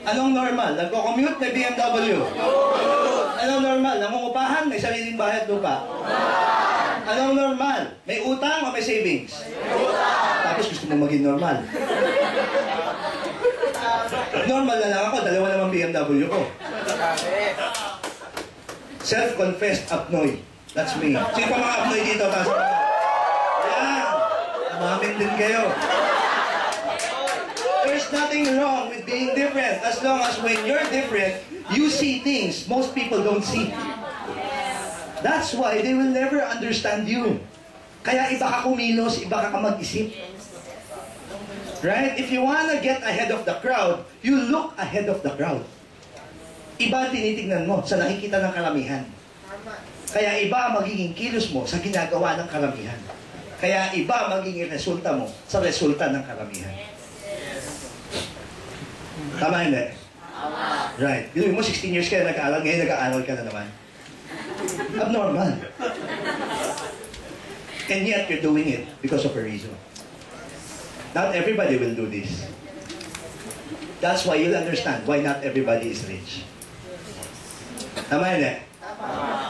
Anong normal? Nagko-commute? May BMW. Anong normal? Nangungupahan? May sariling bahay at lupa. Anong normal? May utang o may savings? Tapos gusto mo maging normal. Normal na lang ako, dalawa namang BMW ko. Self-confessed apnoy. That's me. Sino pa mga apnoy dito? Pasok ka. Yan. Umamin din kayo. There's nothing wrong with being different as long as when you're different, you see things most people don't see. That's why they will never understand you. Kaya iba ka kumilos, iba ka mag-isip. Right? If you wanna get ahead of the crowd, you look ahead of the crowd. Iba tinitignan mo sa nakikita ng karamihan. Kaya iba ang magiging kilos mo sa ginagawa ng karamihan. Kaya iba ang magiging resulta mo sa resulta ng karamihan. Tama hindi? Right. Binuwi mo, 16 years ka na nag-aaral, ngayon nag-aaral ka na naman. Abnormal. And yet you're doing it because of a reason. Not everybody will do this. That's why you'll understand why not everybody is rich. Tama hindi?